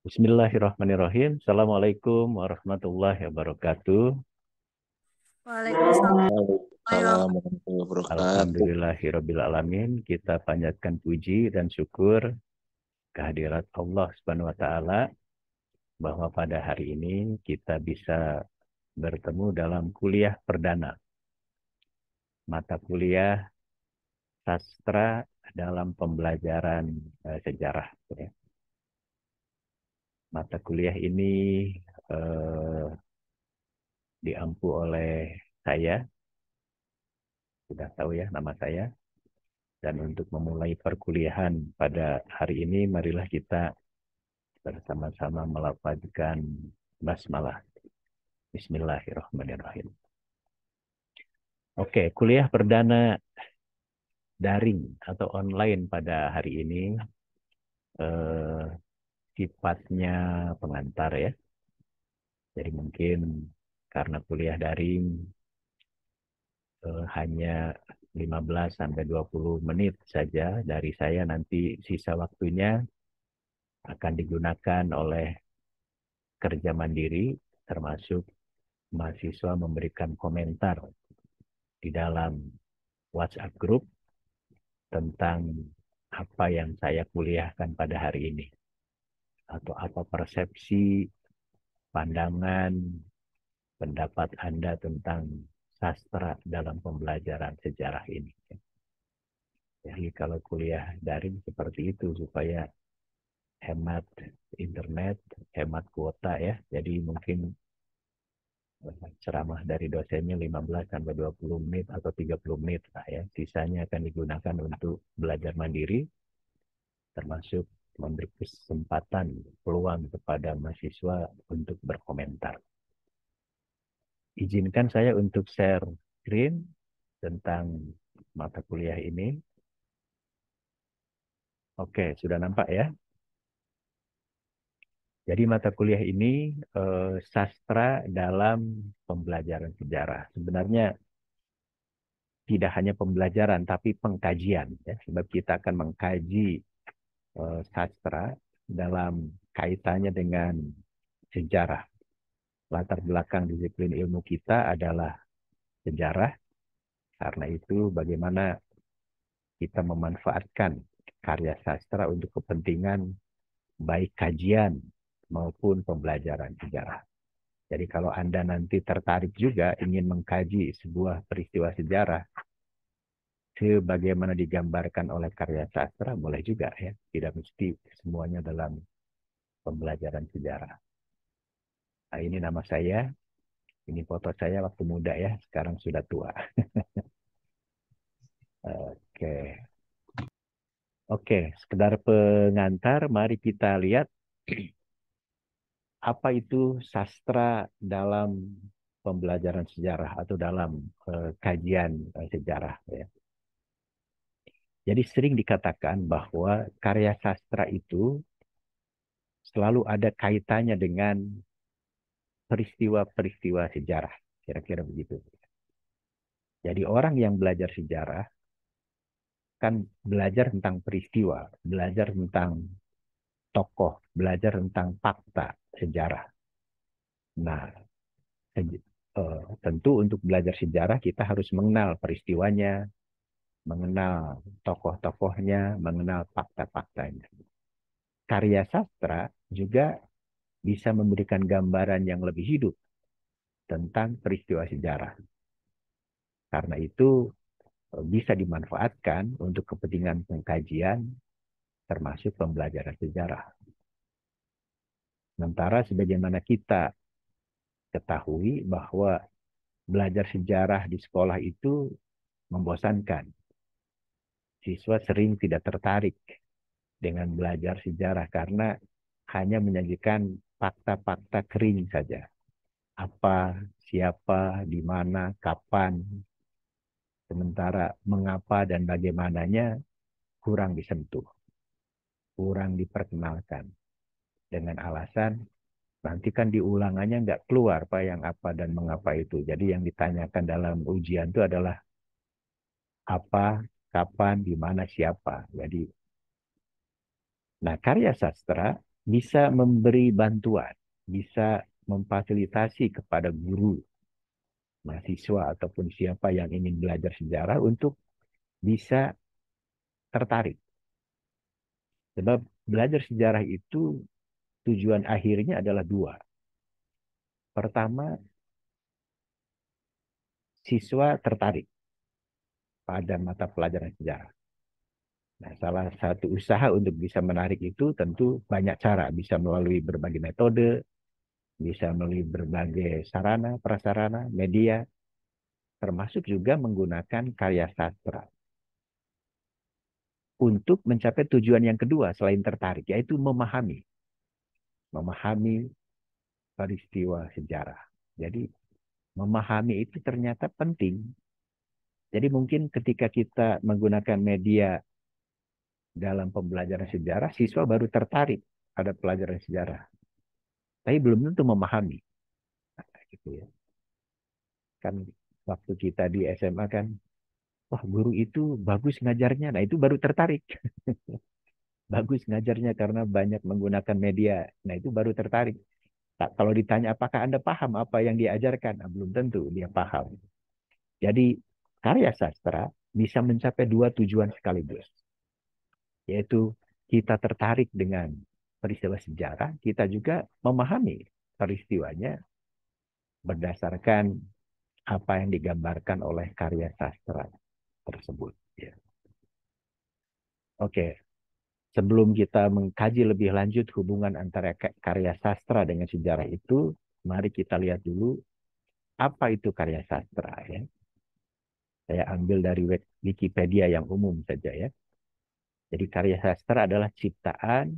Bismillahirrahmanirrahim. Assalamualaikum warahmatullahi wabarakatuh. Waalaikumsalam Waalaikumsalam warahmatullahi wabarakatuh. Alhamdulillahirabbil alamin. Kita panjatkan puji dan syukur kehadirat Allah Subhanahu wa taala bahwa pada hari ini kita bisa bertemu dalam kuliah perdana. Mata kuliah sastra dalam pembelajaran sejarah. Ya. Mata kuliah ini eh, diampu oleh saya, sudah tahu ya nama saya. Dan untuk memulai perkuliahan pada hari ini, marilah kita bersama-sama melafazkan basmalah. Bismillahirrahmanirrahim. Oke, kuliah perdana daring atau online pada hari ini eh, sifatnya pengantar ya. Jadi mungkin karena kuliah daring hanya 15 sampai 20 menit saja dari saya, nanti sisa waktunya akan digunakan oleh kerja mandiri, termasuk mahasiswa memberikan komentar di dalam WhatsApp group tentang apa yang saya kuliahkan pada hari ini. Atau apa persepsi, pandangan, pendapat Anda tentang sastra dalam pembelajaran sejarah ini. Jadi kalau kuliah daring seperti itu supaya hemat internet, hemat kuota ya. Jadi mungkin ceramah dari dosennya 15 sampai 20 menit atau 30 menit lah ya. Sisanya akan digunakan untuk belajar mandiri, termasuk memberi kesempatan, peluang kepada mahasiswa untuk berkomentar. Izinkan saya untuk share screen tentang mata kuliah ini. Oke, sudah nampak ya? Jadi mata kuliah ini sastra dalam pembelajaran sejarah. Sebenarnya tidak hanya pembelajaran, tapi pengkajian. Ya. Sebab kita akan mengkaji sastra dalam kaitannya dengan sejarah. Latar belakang disiplin ilmu kita adalah sejarah. Karena itu bagaimana kita memanfaatkan karya sastra untuk kepentingan baik kajian maupun pembelajaran sejarah. Jadi kalau Anda nanti tertarik juga ingin mengkaji sebuah peristiwa sejarah sebagaimana digambarkan oleh karya sastra, boleh juga ya. Tidak mesti semuanya dalam pembelajaran sejarah. Nah, ini nama saya, ini foto saya waktu muda ya, sekarang sudah tua. Oke. Oke, sekedar pengantar, mari kita lihat apa itu sastra dalam pembelajaran sejarah atau dalam kajian sejarah ya. Jadi sering dikatakan bahwa karya sastra itu selalu ada kaitannya dengan peristiwa-peristiwa sejarah. Kira-kira begitu. Jadi orang yang belajar sejarah kan belajar tentang peristiwa, belajar tentang tokoh, belajar tentang fakta sejarah. Nah, tentu untuk belajar sejarah kita harus mengenal peristiwanya, mengenal tokoh-tokohnya, mengenal fakta-faktanya. Karya sastra juga bisa memberikan gambaran yang lebih hidup tentang peristiwa sejarah. Karena itu bisa dimanfaatkan untuk kepentingan pengkajian termasuk pembelajaran sejarah. Sementara sebagaimana kita ketahui bahwa belajar sejarah di sekolah itu membosankan. Siswa sering tidak tertarik dengan belajar sejarah karena hanya menyajikan fakta-fakta kering saja. Apa, siapa, di mana, kapan. Sementara mengapa dan bagaimananya kurang disentuh, kurang diperkenalkan. Dengan alasan nanti kan diulangannya nggak keluar Pak yang apa dan mengapa itu. Jadi yang ditanyakan dalam ujian itu adalah apa, kapan, di mana, siapa. Jadi, nah karya sastra bisa memberi bantuan, bisa memfasilitasi kepada guru, mahasiswa, ataupun siapa yang ingin belajar sejarah untuk bisa tertarik. Sebab belajar sejarah itu tujuan akhirnya adalah dua. Pertama, siswa tertarik pada mata pelajaran sejarah. Nah, salah satu usaha untuk bisa menarik itu tentu banyak cara. Bisa melalui berbagai metode, bisa melalui berbagai sarana, prasarana, media, termasuk juga menggunakan karya sastra. Untuk mencapai tujuan yang kedua selain tertarik, yaitu memahami. Memahami peristiwa sejarah. Jadi, memahami itu ternyata penting. Jadi mungkin ketika kita menggunakan media dalam pembelajaran sejarah, siswa baru tertarik pada pelajaran sejarah. Tapi belum tentu memahami. Nah, gitu ya. Kan waktu kita di SMA kan, wah guru itu bagus ngajarnya. Nah itu baru tertarik. Bagus ngajarnya karena banyak menggunakan media. Nah itu baru tertarik. Tak, kalau ditanya apakah Anda paham apa yang diajarkan, nah, belum tentu dia paham. Jadi karya sastra bisa mencapai dua tujuan sekaligus. Yaitu kita tertarik dengan peristiwa sejarah, kita juga memahami peristiwanya berdasarkan apa yang digambarkan oleh karya sastra tersebut. Ya. Oke, sebelum kita mengkaji lebih lanjut hubungan antara karya sastra dengan sejarah itu, mari kita lihat dulu apa itu karya sastra. Ya. Saya ambil dari Wikipedia yang umum saja ya. Jadi karya sastra adalah ciptaan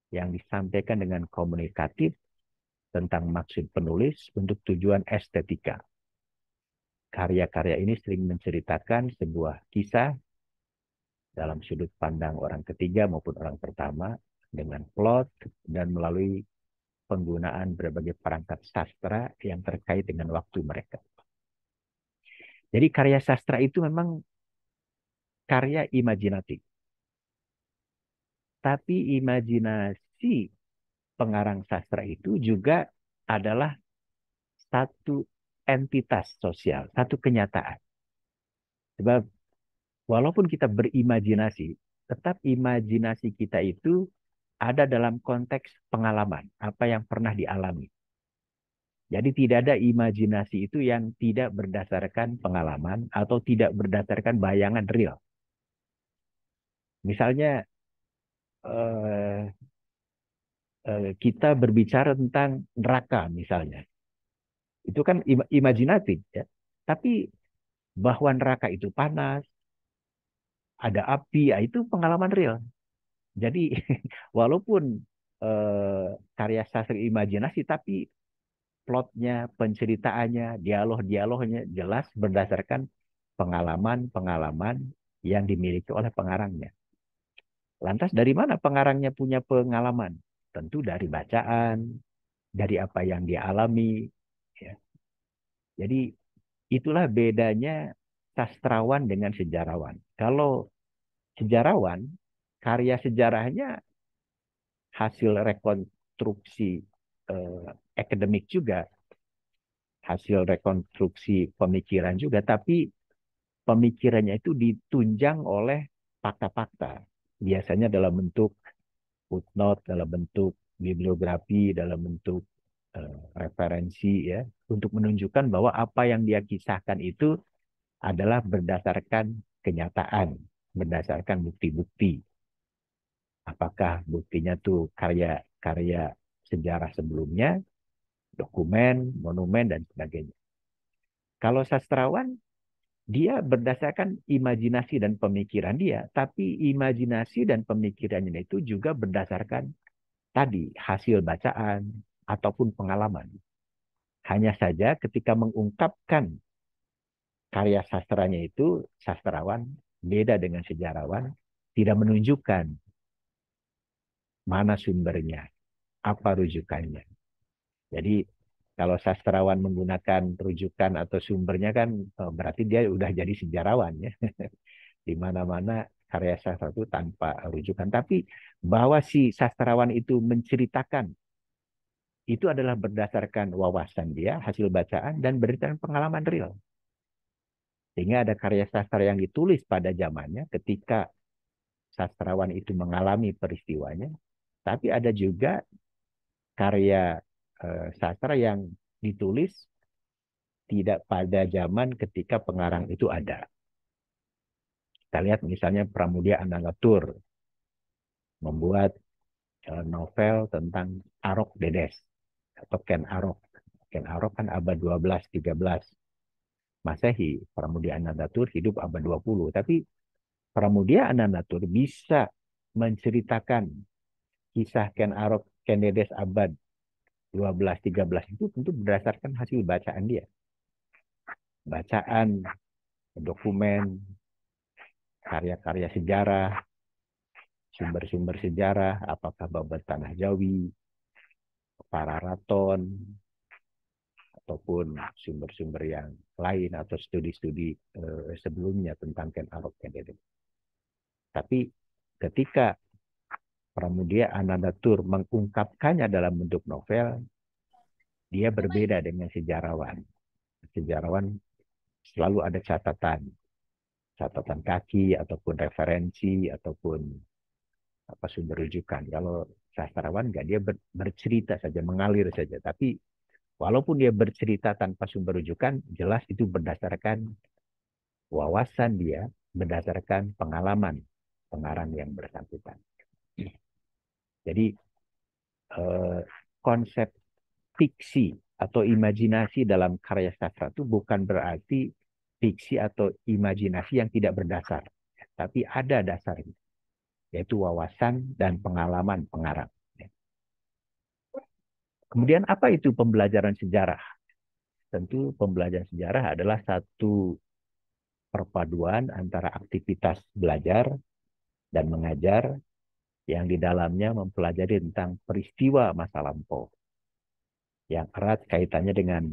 yang disampaikan dengan komunikatif tentang maksud penulis untuk tujuan estetika. Karya-karya ini sering menceritakan sebuah kisah dalam sudut pandang orang ketiga maupun orang pertama dengan plot dan melalui penggunaan berbagai perangkat sastra yang terkait dengan waktu mereka. Jadi karya sastra itu memang karya imajinatif. Tapi imajinasi pengarang sastra itu juga adalah satu entitas sosial, satu kenyataan. Sebab walaupun kita berimajinasi, tetap imajinasi kita itu ada dalam konteks pengalaman, apa yang pernah dialami. Jadi tidak ada imajinasi itu yang tidak berdasarkan pengalaman atau tidak berdasarkan bayangan real. Misalnya eh, kita berbicara tentang neraka misalnya. Itu kan imajinatif ya. Tapi bahwa neraka itu panas, ada api, ya itu pengalaman real. Jadi walaupun karya sastra imajinasi, tapi plotnya, penceritaannya, dialog-dialognya jelas berdasarkan pengalaman-pengalaman yang dimiliki oleh pengarangnya. Lantas dari mana pengarangnya punya pengalaman? Tentu dari bacaan, dari apa yang dia alami. Ya. Jadi itulah bedanya sastrawan dengan sejarawan. Kalau sejarawan, karya sejarahnya hasil rekonstruksi akademik juga, hasil rekonstruksi pemikiran juga, tapi pemikirannya itu ditunjang oleh fakta-fakta. Biasanya dalam bentuk footnote, dalam bentuk bibliografi, dalam bentuk referensi ya, untuk menunjukkan bahwa apa yang dia kisahkan itu adalah berdasarkan kenyataan, berdasarkan bukti-bukti. Apakah buktinya tuh karya-karya sejarah sebelumnya, dokumen, monumen, dan sebagainya. Kalau sastrawan, dia berdasarkan imajinasi dan pemikiran dia, tapi imajinasi dan pemikirannya itu juga berdasarkan tadi hasil bacaan ataupun pengalaman. Hanya saja ketika mengungkapkan karya sastranya itu, sastrawan beda dengan sejarawan, tidak menunjukkan mana sumbernya, apa rujukannya. Jadi kalau sastrawan menggunakan rujukan atau sumbernya kan berarti dia udah jadi sejarawan ya. Di mana-mana karya sastra itu tanpa rujukan. Tapi bahwa si sastrawan itu menceritakan itu adalah berdasarkan wawasan dia, hasil bacaan, dan berdasarkan pengalaman real. Sehingga ada karya sastra yang ditulis pada zamannya ketika sastrawan itu mengalami peristiwanya. Tapi ada juga karya sastra yang ditulis tidak pada zaman ketika pengarang itu ada. Kita lihat misalnya Pramudia Anangatur membuat novel tentang Arok Dedes atau Ken Arok. Ken Arok kan abad 12-13 Masehi. Pramudia Anangatur hidup abad 20. Tapi Pramudia Anangatur bisa menceritakan kisah Ken Arok, Ken Dedes abad 12-13 itu tentu berdasarkan hasil bacaan dia. Bacaan, dokumen, karya-karya sejarah, sumber-sumber sejarah, apakah Babat Tanah Jawi, Pararaton, ataupun sumber-sumber yang lain atau studi-studi sebelumnya tentang Ken Arok Ken Dedes. Tapi ketika Pramudia Anandatur mengungkapkannya dalam bentuk novel, dia berbeda dengan sejarawan. Sejarawan selalu ada catatan, catatan kaki ataupun referensi ataupun apa sumber rujukan. Kalau sastrawan enggak, dia bercerita saja, mengalir saja. Tapi walaupun dia bercerita tanpa sumber rujukan, jelas itu berdasarkan wawasan dia, berdasarkan pengalaman pengarang yang bersangkutan. Jadi konsep fiksi atau imajinasi dalam karya sastra itu bukan berarti fiksi atau imajinasi yang tidak berdasar, tapi ada dasarnya, yaitu wawasan dan pengalaman pengarang. Kemudian apa itu pembelajaran sejarah? Tentu pembelajaran sejarah adalah satu perpaduan antara aktivitas belajar dan mengajar yang di dalamnya mempelajari tentang peristiwa masa lampau yang erat kaitannya dengan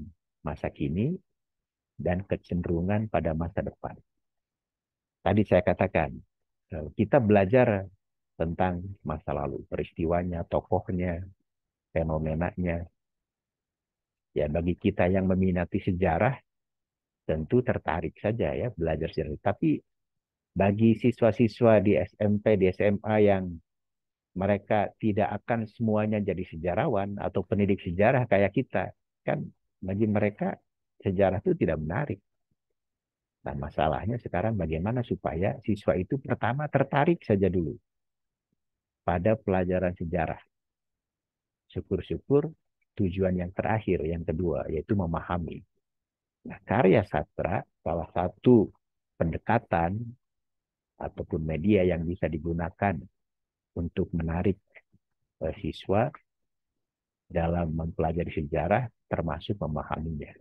masa kini dan kecenderungan pada masa depan. Tadi saya katakan, kita belajar tentang masa lalu, peristiwanya, tokohnya, fenomenanya. Ya, bagi kita yang meminati sejarah, tentu tertarik saja ya belajar sejarah. Tapi bagi siswa-siswa di SMP, di SMA yang mereka tidak akan semuanya jadi sejarawan atau pendidik sejarah kayak kita, kan bagi mereka sejarah itu tidak menarik. Nah, masalahnya sekarang bagaimana supaya siswa itu pertama tertarik saja dulu pada pelajaran sejarah. Syukur-syukur tujuan yang terakhir, yang kedua, yaitu memahami. Nah, karya sastra salah satu pendekatan ataupun media yang bisa digunakan untuk menarik siswa dalam mempelajari sejarah, termasuk memahaminya.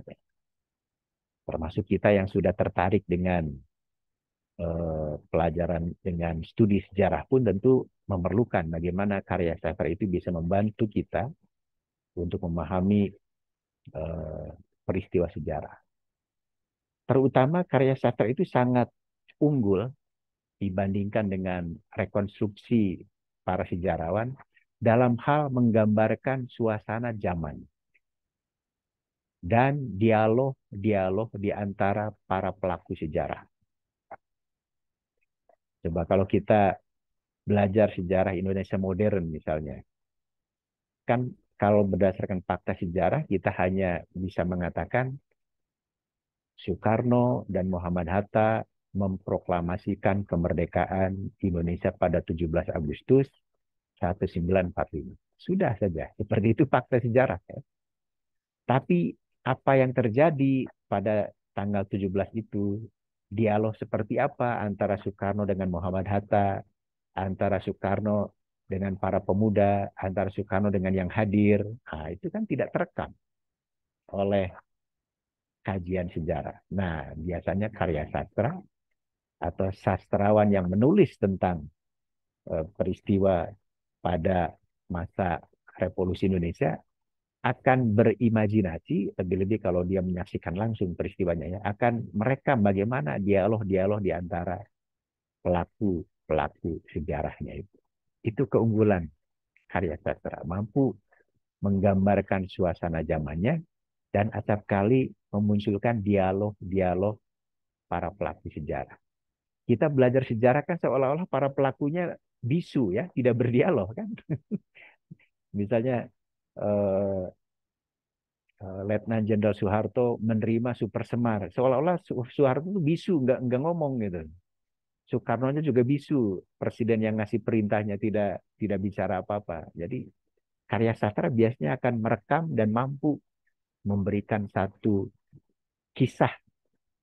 Termasuk kita yang sudah tertarik dengan pelajaran dengan studi sejarah pun tentu memerlukan bagaimana karya sastra itu bisa membantu kita untuk memahami peristiwa sejarah. Terutama karya sastra itu sangat unggul dibandingkan dengan rekonstruksi para sejarawan dalam hal menggambarkan suasana zaman dan dialog-dialog di antara para pelaku sejarah. Coba kalau kita belajar sejarah Indonesia modern misalnya, kan kalau berdasarkan fakta sejarah kita hanya bisa mengatakan Soekarno dan Muhammad Hatta memproklamasikan kemerdekaan Indonesia pada 17 Agustus 1945. Sudah saja, seperti itu fakta sejarah. Ya. Tapi apa yang terjadi pada tanggal 17 itu, dialog seperti apa antara Soekarno dengan Muhammad Hatta, antara Soekarno dengan para pemuda, antara Soekarno dengan yang hadir, nah, itu kan tidak terekam oleh kajian sejarah. Nah, biasanya karya sastra atau sastrawan yang menulis tentang peristiwa pada masa Revolusi Indonesia akan berimajinasi, lebih-lebih kalau dia menyaksikan langsung peristiwanya ya, akan merekam bagaimana dialog-dialog di antara pelaku pelaku sejarahnya itu. Itu keunggulan karya sastra, mampu menggambarkan suasana zamannya dan acap kali memunculkan dialog-dialog para pelaku sejarah. Kita belajar sejarah kan seolah-olah para pelakunya bisu ya, tidak berdialog kan. Misalnya eh, Letnan Jenderal Soeharto menerima Super Semar, seolah-olah Soeharto itu bisu, nggak ngomong gitu. Soekarno-nya juga bisu, presiden yang ngasih perintahnya tidak bicara apa-apa. Jadi karya sastra biasanya akan merekam dan mampu memberikan satu kisah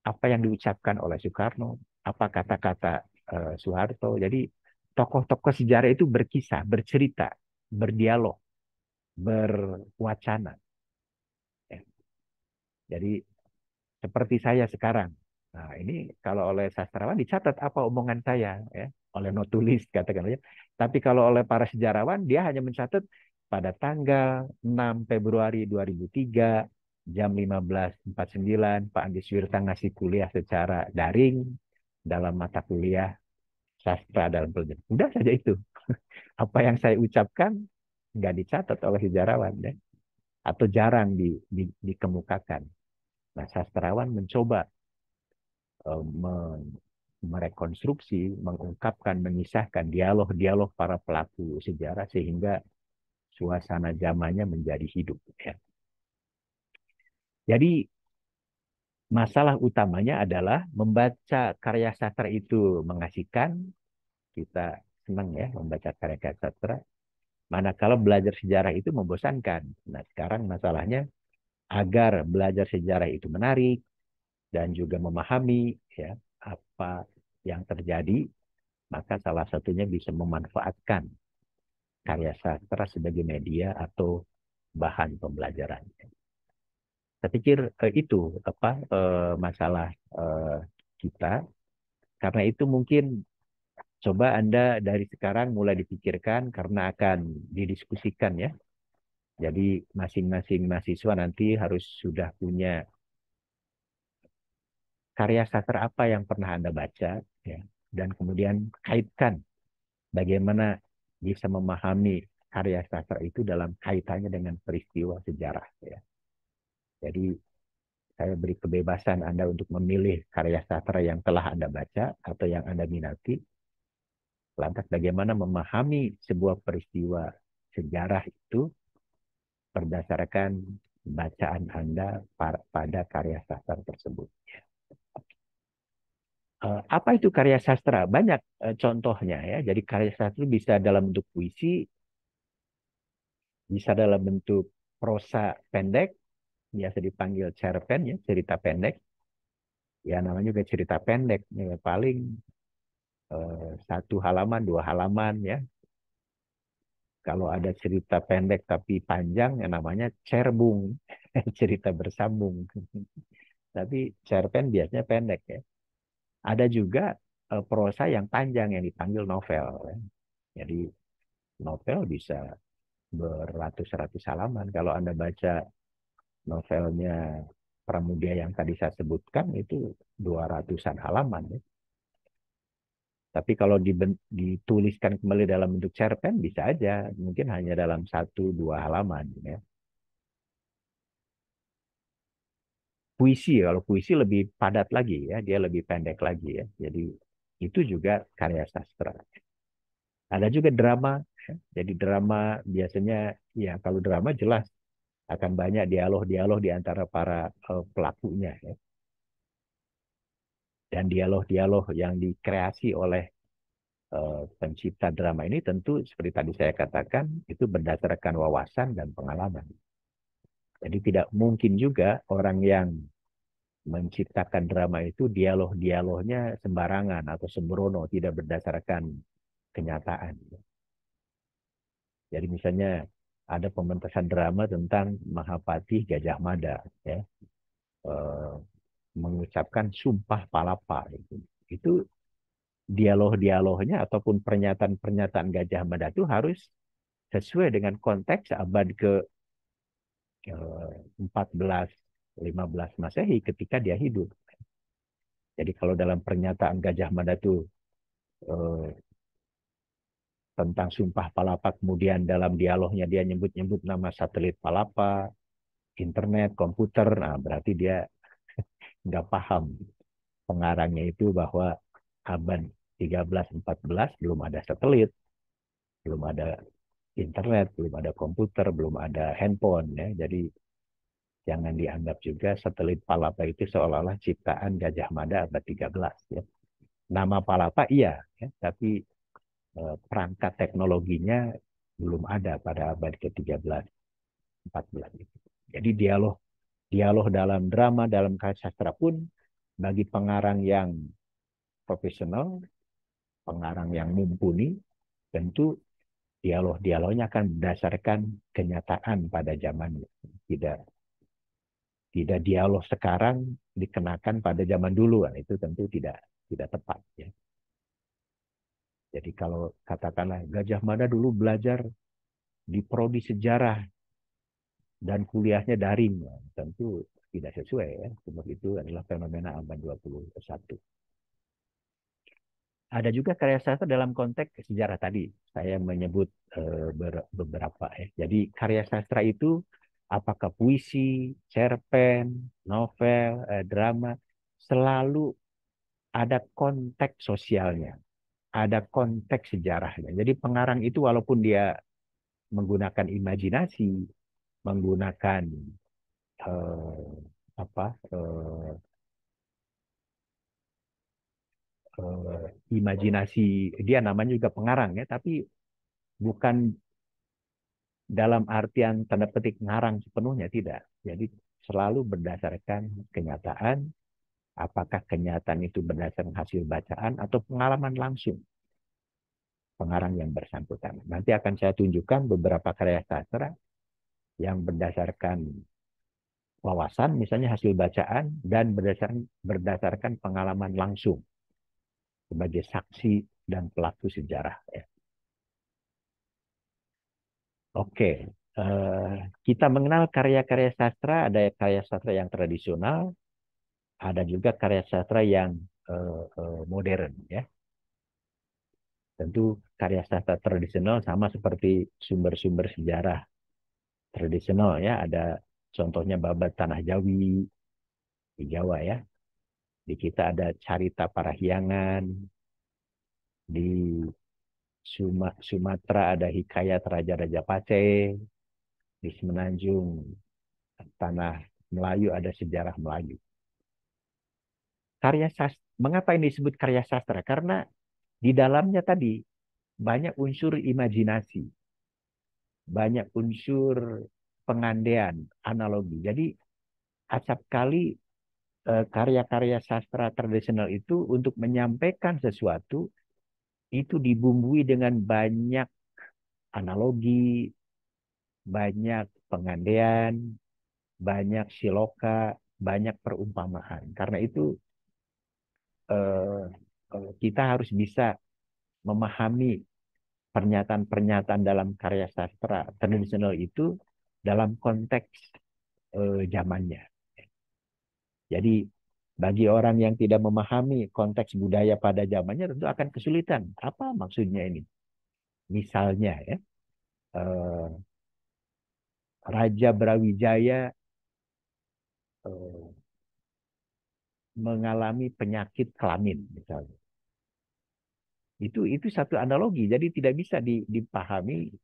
apa yang diucapkan oleh Soekarno, apa kata-kata Soeharto. Jadi tokoh-tokoh sejarah itu berkisah, bercerita, berdialog, berwacana. Ya. Jadi seperti saya sekarang. Nah, ini kalau oleh sastrawan dicatat apa omongan saya, ya, oleh notulis katakan aja. Tapi kalau oleh para sejarawan dia hanya mencatat pada tanggal 6 Februari 2003 jam 15.49 Pak Andi Suwirta ngasih kuliah secara daring dalam mata kuliah sastra dalam pelajaran. Udah saja itu. Apa yang saya ucapkan nggak dicatat oleh sejarawan, ya, atau jarang dikemukakan. Nah, sastrawan mencoba merekonstruksi, mengungkapkan, mengisahkan dialog-dialog para pelaku sejarah sehingga suasana zamannya menjadi hidup. Ya. Jadi masalah utamanya adalah membaca karya sastra itu mengasihkan, kita senang ya membaca karya sastra. Manakala belajar sejarah itu membosankan. Nah sekarang masalahnya agar belajar sejarah itu menarik dan juga memahami ya apa yang terjadi, maka salah satunya bisa memanfaatkan karya sastra sebagai media atau bahan pembelajaran. Saya pikir itu apa masalah kita. Karena itu mungkin coba Anda dari sekarang mulai dipikirkan karena akan didiskusikan ya. Jadi masing-masing mahasiswa nanti harus sudah punya karya sastra apa yang pernah Anda baca ya. Dan kemudian kaitkan bagaimana bisa memahami karya sastra itu dalam kaitannya dengan peristiwa sejarah ya. Jadi saya beri kebebasan Anda untuk memilih karya sastra yang telah Anda baca atau yang Anda minati. Lantas bagaimana memahami sebuah peristiwa sejarah itu berdasarkan bacaan Anda pada karya sastra tersebut. Apa itu karya sastra? Banyak contohnya ya. Jadi karya sastra bisa dalam bentuk puisi, bisa dalam bentuk prosa pendek, biasa dipanggil cerpen ya, cerita pendek. Ya namanya juga cerita pendek, ya, paling 1 halaman, 2 halaman ya. Kalau ada cerita pendek tapi panjang, yang namanya cerbung, cerita bersambung. Tapi cerpen biasanya pendek ya. Ada juga prosa yang panjang yang dipanggil novel. Ya. Jadi novel bisa beratus-ratus halaman. Kalau Anda baca novelnya Pramudia yang tadi saya sebutkan, itu 200-an halaman. Ya. Tapi kalau dituliskan kembali dalam bentuk cerpen, bisa aja. Mungkin hanya dalam 1-2 halaman. Ya. Puisi, kalau puisi lebih padat lagi ya, dia lebih pendek lagi ya. Jadi itu juga karya sastra. Ada juga drama, ya. Jadi drama biasanya ya kalau drama jelas akan banyak dialog-dialog di antara para pelakunya ya. Dan dialog-dialog yang dikreasi oleh pencipta drama ini tentu seperti tadi saya katakan itu berdasarkan wawasan dan pengalaman. Jadi tidak mungkin juga orang yang menciptakan drama itu dialog-dialognya sembarangan atau sembrono, tidak berdasarkan kenyataan. Jadi misalnya ada pementasan drama tentang Mahapati Gajah Mada, ya, eh, mengucapkan sumpah palapa. Itu dialog-dialognya ataupun pernyataan-pernyataan Gajah Mada itu harus sesuai dengan konteks abad ke 14, 15 Masehi ketika dia hidup. Jadi kalau dalam pernyataan Gajah Mada itu tentang Sumpah Palapa, kemudian dalam dialognya dia nyebut-nyebut nama satelit Palapa, internet, komputer, nah berarti dia nggak paham pengarangnya itu bahwa abad 13-14 belum ada satelit, belum ada internet, belum ada komputer, belum ada handphone ya. Jadi jangan dianggap juga satelit Palapa itu seolah-olah ciptaan Gajah Mada abad 13 ya. Nama Palapa iya ya, tapi perangkat teknologinya belum ada pada abad ke-13 14 itu. Jadi dialog dialog dalam drama, dalam karya sastra pun bagi pengarang yang profesional, pengarang yang mumpuni, tentu dialog-dialognya akan berdasarkan kenyataan pada zamannya. Tidak tidak dialog sekarang dikenakan pada zaman dulu, kan itu tentu tidak tepat ya. Jadi kalau katakanlah Gajah Mada dulu belajar di prodi sejarah dan kuliahnya daring, ya, tentu tidak sesuai ya. Sebab itu adalah fenomena abad 21. Ada juga karya sastra dalam konteks sejarah tadi. Saya menyebut beberapa ya. Jadi karya sastra itu apakah puisi, cerpen, novel, drama, selalu ada konteks sosialnya, ada konteks sejarahnya. Jadi pengarang itu walaupun dia menggunakan imajinasi, menggunakan eh, apa imajinasi, dia namanya juga pengarang ya, tapi bukan dalam artian tanda petik ngarang sepenuhnya, tidak. Jadi selalu berdasarkan kenyataan, apakah kenyataan itu berdasarkan hasil bacaan atau pengalaman langsung pengarang yang bersangkutan. Nanti akan saya tunjukkan beberapa karya sastra yang berdasarkan wawasan, misalnya hasil bacaan, dan berdasarkan pengalaman langsung sebagai saksi dan pelaku sejarah. Ya. Oke, kita mengenal karya-karya sastra, ada karya sastra yang tradisional, ada juga karya sastra yang modern. Ya. Tentu karya sastra tradisional sama seperti sumber-sumber sejarah tradisional ya, ada contohnya Babat Tanah Jawi di Jawa ya. Di kita ada Carita Parahyangan, di Sumatera ada Hikayat Raja-Raja Paceh, di Semenanjung Tanah Melayu ada Sejarah Melayu. Karya sastra, mengapa ini disebut karya sastra? Karena di dalamnya tadi banyak unsur imajinasi, banyak unsur pengandaian, analogi. Jadi acap kali karya-karya sastra tradisional itu untuk menyampaikan sesuatu itu dibumbui dengan banyak analogi, banyak pengandaian, banyak siloka, banyak perumpamaan. Karena itu eh, kita harus bisa memahami pernyataan-pernyataan dalam karya sastra tradisional itu dalam konteks zamannya. Jadi bagi orang yang tidak memahami konteks budaya pada zamannya tentu akan kesulitan. Apa maksudnya ini? Misalnya ya, eh, Raja Brawijaya eh, mengalami penyakit kelamin misalnya. Itu satu analogi, jadi tidak bisa dipahami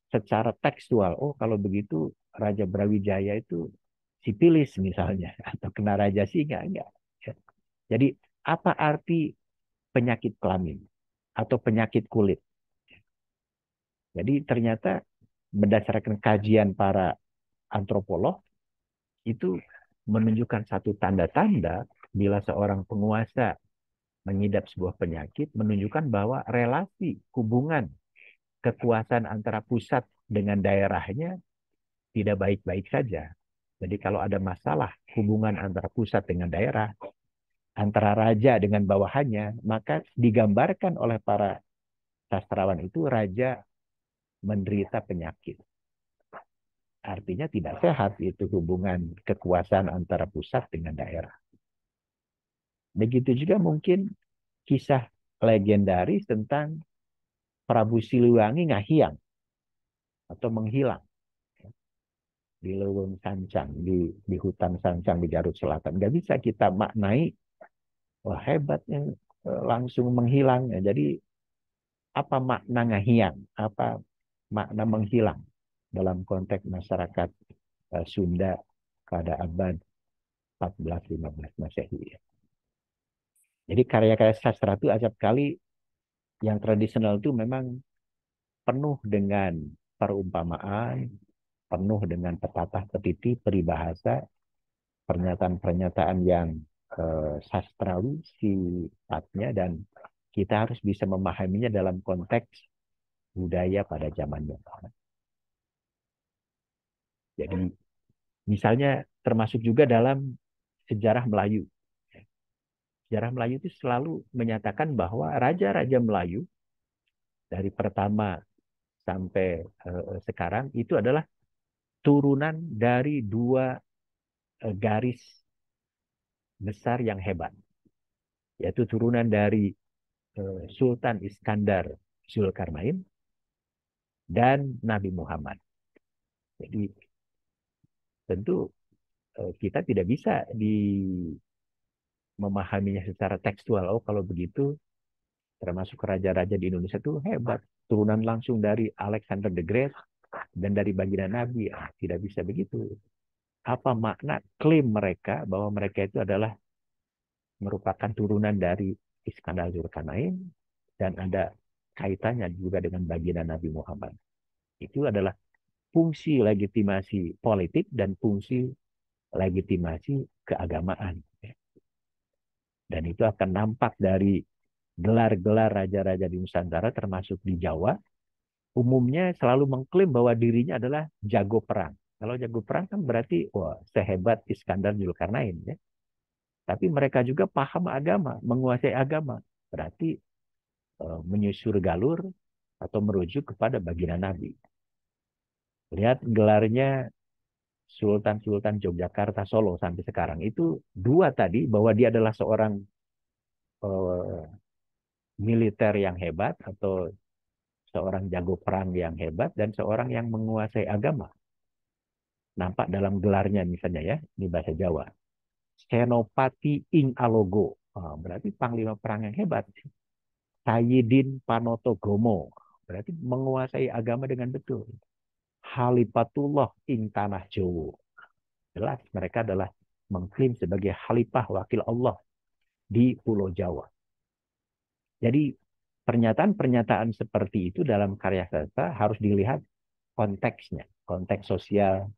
secara tekstual. Oh, kalau begitu Raja Brawijaya itu sipilis misalnya atau kena raja singa enggak. Jadi apa arti penyakit kelamin atau penyakit kulit? Jadi ternyata berdasarkan kajian para antropolog itu menunjukkan satu tanda-tanda bila seorang penguasa mengidap sebuah penyakit menunjukkan bahwa relasi hubungan kekuasaan antara pusat dengan daerahnya tidak baik-baik saja. Jadi kalau ada masalah hubungan antara pusat dengan daerah, antara raja dengan bawahannya, maka digambarkan oleh para sastrawan itu raja menderita penyakit. Artinya tidak sehat itu hubungan kekuasaan antara pusat dengan daerah. Begitu juga mungkin kisah legendaris tentang Prabu Siliwangi ngahiang atau menghilang di Leuweung Sancang, di hutan Sancang di Garut Selatan. Nggak bisa kita maknai, wah hebatnya langsung menghilang. Jadi apa makna ngahiang? Apa makna menghilang dalam konteks masyarakat Sunda pada abad 14-15 Masehi. Jadi karya-karya sastra itu acap kali yang tradisional itu memang penuh dengan perumpamaan, penuh dengan pepatah petiti, peribahasa, pernyataan-pernyataan yang sastrawi sifatnya, dan kita harus bisa memahaminya dalam konteks budaya pada zamannya. Jadi misalnya termasuk juga dalam sejarah Melayu. Sejarah Melayu itu selalu menyatakan bahwa raja-raja Melayu dari pertama sampai sekarang itu adalah turunan dari dua garis besar yang hebat, yaitu turunan dari Sultan Iskandar Zulkarnain dan Nabi Muhammad. Jadi tentu kita tidak bisa memahaminya secara tekstual. Oh, kalau begitu termasuk raja-raja di Indonesia itu hebat, turunan langsung dari Alexander the Great dan dari baginda Nabi. Tidak bisa begitu. Apa makna klaim mereka bahwa mereka itu adalah merupakan turunan dari Iskandar Zulkarnain dan ada kaitannya juga dengan baginda Nabi Muhammad. Itu adalah fungsi legitimasi politik dan fungsi legitimasi keagamaan. Dan itu akan nampak dari gelar-gelar raja-raja di Nusantara termasuk di Jawa, umumnya selalu mengklaim bahwa dirinya adalah jago perang. Kalau jago perang kan berarti wah sehebat Iskandar Zulkarnain ya. Tapi mereka juga paham agama, menguasai agama. Berarti menyusur galur atau merujuk kepada baginda Nabi. Lihat gelarnya Sultan-Sultan Yogyakarta, Solo sampai sekarang. Itu dua tadi, bahwa dia adalah seorang uh, militer yang hebat atau seorang jago perang yang hebat dan seorang yang menguasai agama. Nampak dalam gelarnya misalnya ya, di bahasa Jawa. Senopati ing Alogo. Berarti panglima perang yang hebat. Sayyidin Panotogomo. Berarti menguasai agama dengan betul. Halifatullah ing Tanah Jowo. Jelas mereka adalah mengklaim sebagai khalifah wakil Allah di Pulau Jawa. Jadi pernyataan-pernyataan seperti itu dalam karya sastra harus dilihat konteksnya, konteks sosial,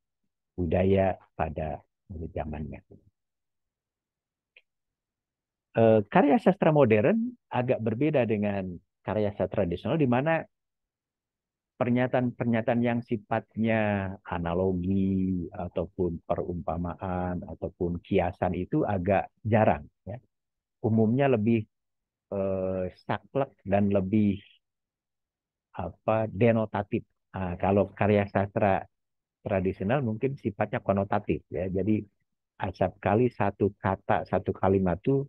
budaya pada zamannya. Karya sastra modern agak berbeda dengan karya sastra tradisional, di mana pernyataan-pernyataan yang sifatnya analogi ataupun perumpamaan ataupun kiasan itu agak jarang. Ya. Umumnya lebih saklek dan lebih denotatif. Kalau karya sastra tradisional mungkin sifatnya konotatif ya. Jadi acap kali satu kata, satu kalimat itu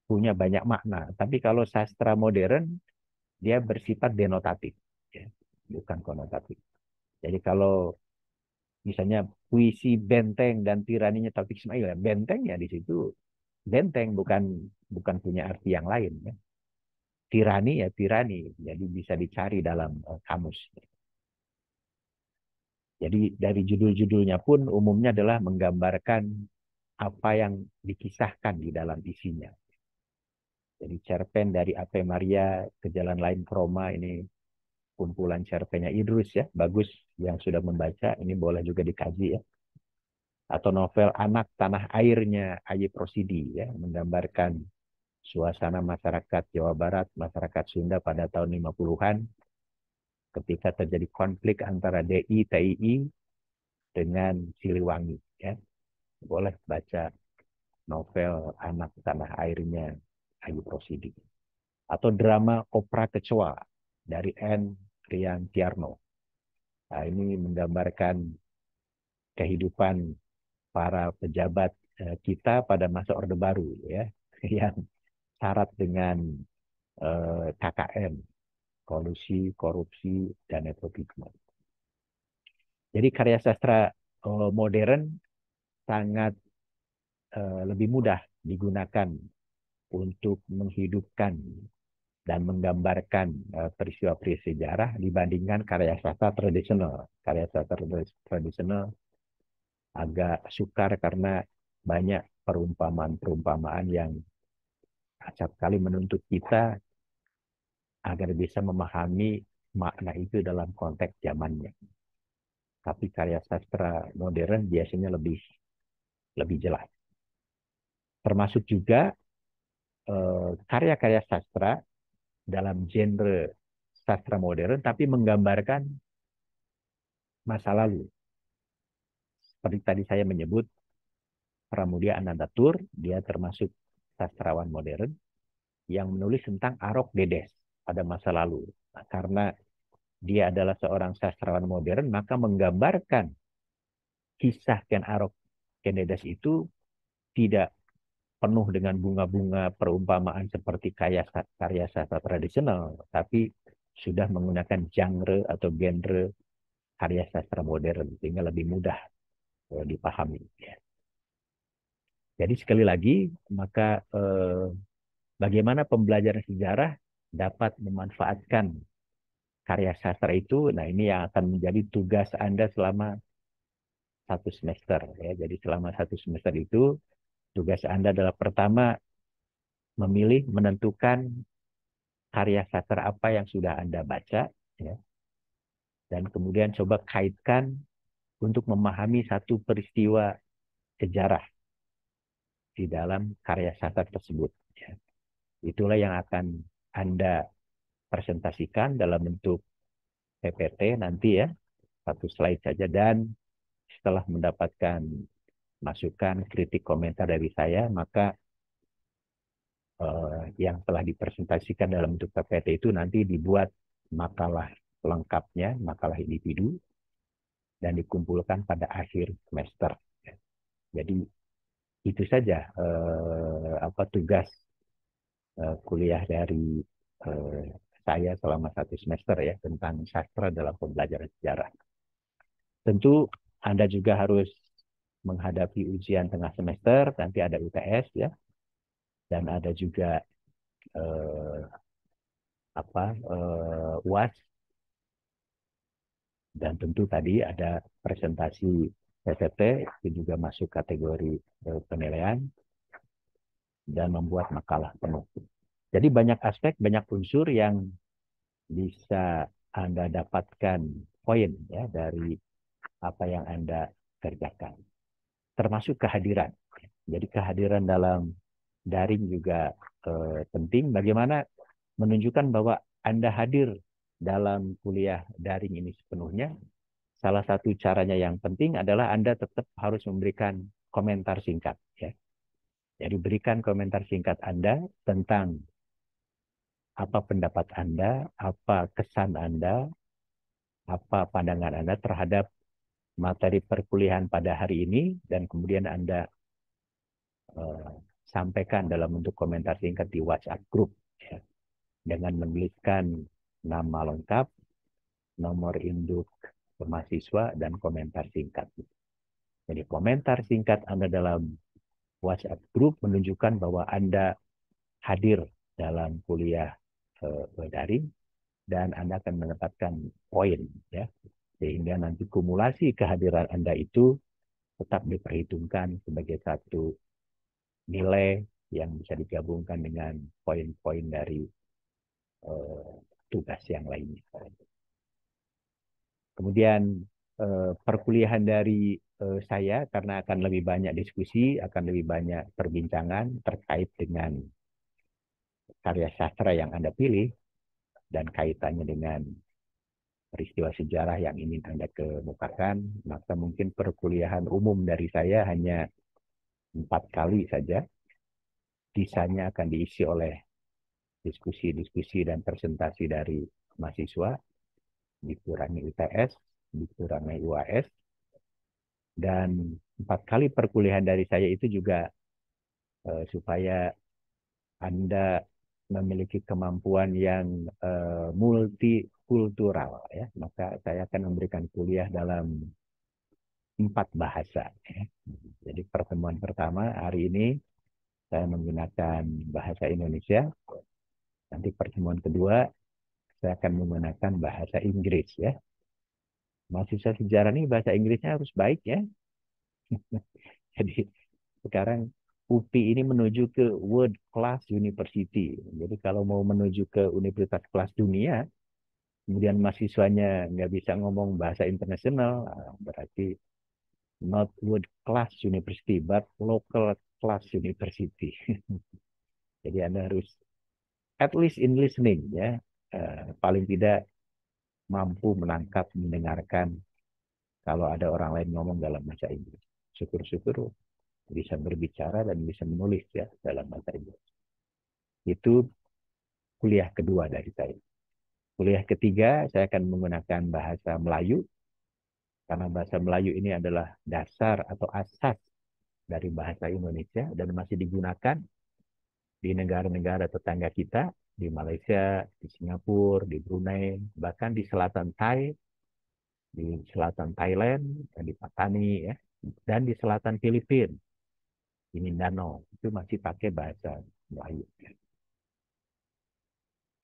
punya banyak makna. Tapi kalau sastra modern dia bersifat denotatif ya, bukan konotatif. Jadi kalau misalnya puisi Benteng dan Tiraninya Taufik Ismail, ya, benteng ya di situ benteng, bukan bukan punya arti yang lain ya. Tirani ya tirani, jadi bisa dicari dalam kamus. Jadi dari judul-judulnya pun umumnya adalah menggambarkan apa yang dikisahkan di dalam isinya. Jadi cerpen dari Ave Maria ke Jalan Lain ke Roma, ini kumpulan cerpennya Idrus ya, bagus, yang sudah membaca ini boleh juga dikaji ya. Atau novel Anak Tanah Airnya Ayi Prosidi ya, menggambarkan suasana masyarakat Jawa Barat, masyarakat Sunda pada tahun 50-an ketika terjadi konflik antara DI, TII dengan Siliwangi ya. Boleh baca novel Anak Tanah Airnya Ayu Prosidi. Atau drama Opera Kecoa dari N. Rian Tiarno. Nah, ini menggambarkan kehidupan para pejabat kita pada masa Orde Baru ya, yang syarat dengan KKN. kolusi, korupsi, dan nepotisme. Jadi karya sastra modern sangat lebih mudah digunakan untuk menghidupkan dan menggambarkan peristiwa-peristiwa sejarah dibandingkan karya sastra tradisional. Karya sastra tradisional agak sukar karena banyak perumpamaan-perumpamaan yang acap kali menuntut kita agar bisa memahami makna itu dalam konteks zamannya. Tapi karya sastra modern biasanya lebih jelas. Termasuk juga karya-karya sastra dalam genre sastra modern, tapi menggambarkan masa lalu. Seperti tadi saya menyebut, Pramudia Anandatur, dia termasuk sastrawan modern yang menulis tentang Arok Dedes pada masa lalu. Nah, karena dia adalah seorang sastrawan modern, maka menggambarkan kisah Ken Arok Ken Dedes itu tidak penuh dengan bunga-bunga perumpamaan seperti karya sastra tradisional, tapi sudah menggunakan genre atau genre karya sastra modern sehingga lebih mudah dipahami. Jadi sekali lagi, maka bagaimana pembelajaran sejarah dapat memanfaatkan karya sastra itu, nah ini yang akan menjadi tugas Anda selama 1 semester. Ya. Jadi selama 1 semester itu, tugas Anda adalah pertama, memilih, menentukan karya sastra apa yang sudah Anda baca, ya. Dan kemudian coba kaitkan untuk memahami satu peristiwa sejarah di dalam karya sastra tersebut. Ya. Itulah yang akan Anda presentasikan dalam bentuk PPT nanti ya, 1 slide saja. Dan setelah mendapatkan masukan, kritik, komentar dari saya, maka yang telah dipresentasikan dalam bentuk PPT itu nanti dibuat makalah lengkapnya, makalah individu, dan dikumpulkan pada akhir semester. Jadi itu saja tugas kuliah dari eh, saya selama 1 semester ya tentang sastra dalam pembelajaran sejarah. Tentu Anda juga harus menghadapi ujian tengah semester, nanti ada UTS ya, dan ada juga eh, UAS, dan tentu tadi ada presentasi PPT itu juga masuk kategori penilaian dan membuat makalah penuh. Jadi banyak aspek, banyak unsur yang bisa Anda dapatkan poin ya dari apa yang Anda kerjakan. Termasuk kehadiran. Jadi kehadiran dalam daring juga penting. Bagaimana menunjukkan bahwa Anda hadir dalam kuliah daring ini sepenuhnya. Salah satu caranya yang penting adalah Anda tetap harus memberikan komentar singkat. Ya. Jadi berikan komentar singkat Anda tentang apa pendapat Anda, apa kesan Anda, apa pandangan Anda terhadap materi perkuliahan pada hari ini, dan kemudian Anda sampaikan dalam bentuk komentar singkat di WhatsApp group ya, dengan menuliskan nama lengkap, nomor induk mahasiswa, dan komentar singkat. Jadi komentar singkat Anda dalam WhatsApp group menunjukkan bahwa Anda hadir dalam kuliah daring dan Anda akan mendapatkan poin ya, sehingga nanti kumulasi kehadiran Anda itu tetap diperhitungkan sebagai satu nilai yang bisa digabungkan dengan poin-poin dari tugas yang lainnya. Kemudian perkuliahan dari saya, karena akan lebih banyak diskusi, akan lebih banyak perbincangan terkait dengan karya sastra yang Anda pilih dan kaitannya dengan peristiwa sejarah yang ingin Anda kemukakan, maka mungkin perkuliahan umum dari saya hanya 4 kali saja. Sisanya akan diisi oleh diskusi-diskusi dan presentasi dari mahasiswa, dikurangi UTS, dikurangi UAS, dan 4 kali perkuliahan dari saya itu juga supaya Anda memiliki kemampuan yang multikultural, ya, maka saya akan memberikan kuliah dalam 4 bahasa. Ya. Jadi pertemuan pertama hari ini saya menggunakan bahasa Indonesia. Nanti pertemuan kedua saya akan menggunakan bahasa Inggris, ya. Mahasiswa sejarah ini bahasa Inggrisnya harus baik, ya. Jadi sekarang UPI ini menuju ke World Class University. Jadi kalau mau menuju ke universitas kelas dunia, kemudian mahasiswanya nggak bisa ngomong bahasa internasional, berarti not World Class University, but Local Class University. Jadi Anda harus at least in listening, ya, paling tidak mampu menangkap, mendengarkan kalau ada orang lain ngomong dalam bahasa Inggris. Syukur-syukur bisa berbicara dan bisa menulis, ya, dalam bahasa Inggris. Itu kuliah kedua dari saya. Kuliah ketiga saya akan menggunakan bahasa Melayu, karena bahasa Melayu ini adalah dasar atau asas dari bahasa Indonesia dan masih digunakan di negara-negara tetangga kita, di Malaysia, di Singapura, di Brunei, bahkan di selatan di selatan Thailand, di Patani, ya, dan di selatan Filipina, di Mindanao, itu masih pakai bahasa Melayu.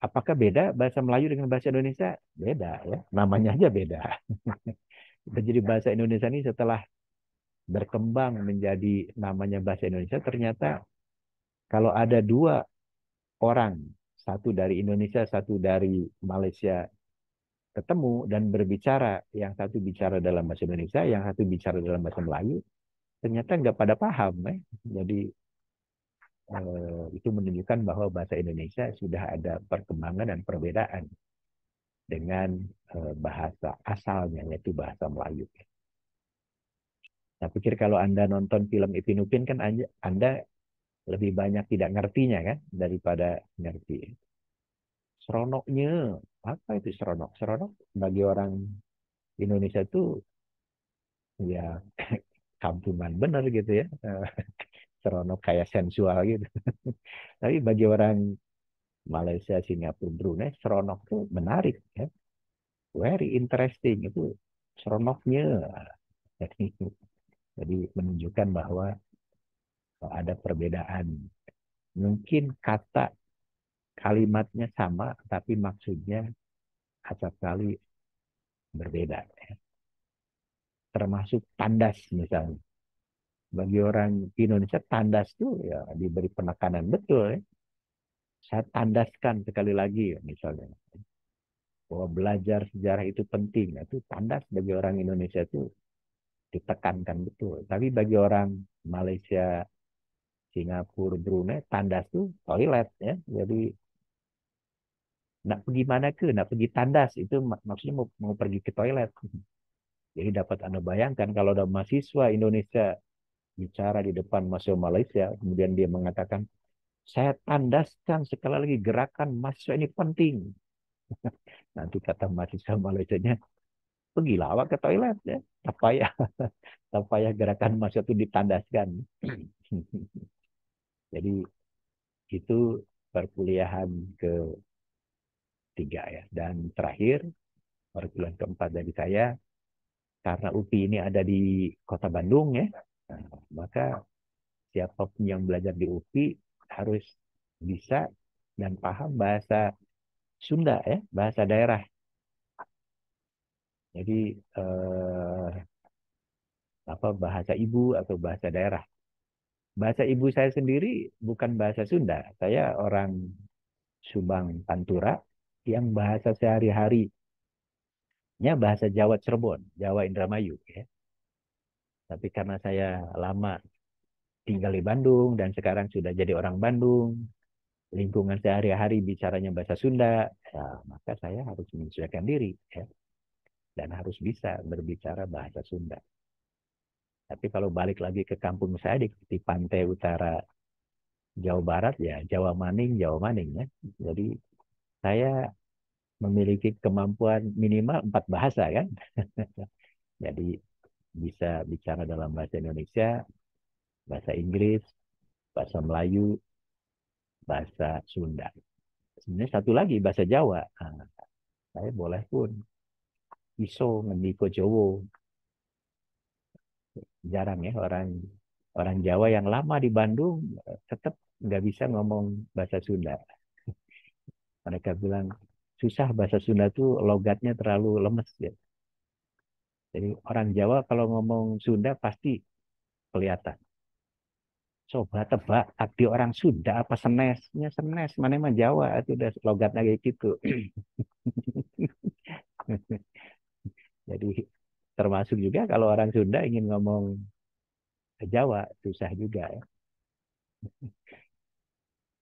Apakah beda bahasa Melayu dengan bahasa Indonesia? Beda, ya. Namanya aja beda. Jadi bahasa Indonesia ini setelah berkembang menjadi namanya bahasa Indonesia, ternyata kalau ada 2 orang, satu dari Indonesia, satu dari Malaysia, ketemu dan berbicara, yang satu bicara dalam bahasa Indonesia, yang satu bicara dalam bahasa Melayu, ternyata nggak pada paham. Jadi itu menunjukkan bahwa bahasa Indonesia sudah ada perkembangan dan perbedaan dengan bahasa asalnya, yaitu bahasa Melayu. Saya pikir kalau Anda nonton film Ipin Upin kan Anda lebih banyak tidak ngertinya, kan, daripada ngerti. Seronoknya, apa itu seronok? Seronok bagi orang Indonesia itu ya kampungan bener gitu, ya. Seronok kayak sensual gitu. Tapi bagi orang Malaysia, Singapura, Brunei, seronok itu menarik, ya. Very interesting itu seronoknya. Jadi menunjukkan bahwa ada perbedaan. Mungkin kata kalimatnya sama, tapi maksudnya acap kali berbeda. Termasuk tandas misalnya. Bagi orang Indonesia, tandas itu ya diberi penekanan betul, ya. Saya tandaskan sekali lagi, misalnya, bahwa belajar sejarah itu penting. Itu tandas bagi orang Indonesia itu ditekankan betul. Tapi bagi orang Malaysia, Singapura, Brunei, tandas itu toilet, ya. Jadi nak pergi mana ke, nak pergi tandas itu maksudnya mau pergi ke toilet. Jadi dapat Anda bayangkan kalau ada mahasiswa Indonesia bicara di depan mahasiswa Malaysia, kemudian dia mengatakan, saya tandaskan sekali lagi gerakan mahasiswa ini penting. Nanti kata mahasiswa Malaysianya, pergilah awak ke toilet, ya. Tak payah gerakan mahasiswa itu ditandaskan. Jadi itu perkuliahan ketiga, ya. Dan terakhir, perkuliahan keempat dari saya, karena UPI ini ada di Kota Bandung, ya. Nah, maka siapapun yang belajar di UPI harus bisa dan paham bahasa Sunda, ya, bahasa daerah. Jadi bahasa ibu atau bahasa daerah. Bahasa ibu saya sendiri bukan bahasa Sunda. Saya orang Subang Pantura yang bahasa sehari-harinya bahasa Jawa Cirebon, Jawa Indramayu, ya. Tapi karena saya lama tinggal di Bandung dan sekarang sudah jadi orang Bandung, lingkungan sehari-hari bicaranya bahasa Sunda, ya, maka saya harus menyesuaikan diri, ya, dan harus bisa berbicara bahasa Sunda. Tapi kalau balik lagi ke kampung saya di pantai utara Jawa Barat, ya Jawa Maning, ya. Jadi saya memiliki kemampuan minimal 4 bahasa, kan. Jadi bisa bicara dalam bahasa Indonesia, bahasa Inggris, bahasa Melayu, bahasa Sunda. sebenarnya satu lagi bahasa Jawa. Nah, saya boleh pun iso ngendiko Jowo. Jarang ya orang orang Jawa yang lama di Bandung tetap nggak bisa ngomong bahasa Sunda. Mereka bilang susah bahasa Sunda tuh logatnya terlalu lemes ya. Jadi orang Jawa kalau ngomong Sunda pasti kelihatan. Coba tebak, abdi orang Sunda apa senesnya senes, mana emang Jawa itu udah logatnya kayak gitu. Jadi termasuk juga kalau orang Sunda ingin ngomong Jawa susah juga ya.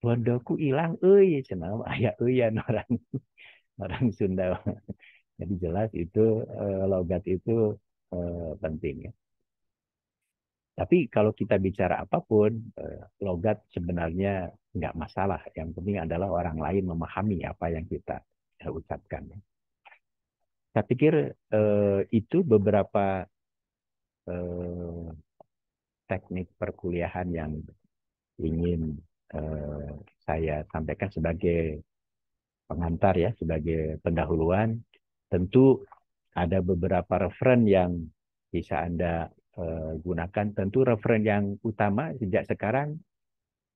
Bondoku hilang, senang ayah euyan orang orang Sunda. Jadi jelas itu logat itu penting ya. Tapi kalau kita bicara apapun, logat sebenarnya nggak masalah. Yang penting adalah orang lain memahami apa yang kita ucapkan. Saya pikir itu beberapa eh, teknik perkuliahan yang ingin eh, saya sampaikan sebagai pengantar ya, sebagai pendahuluan. Tentu ada beberapa referen yang bisa Anda gunakan. Tentu referen yang utama sejak sekarang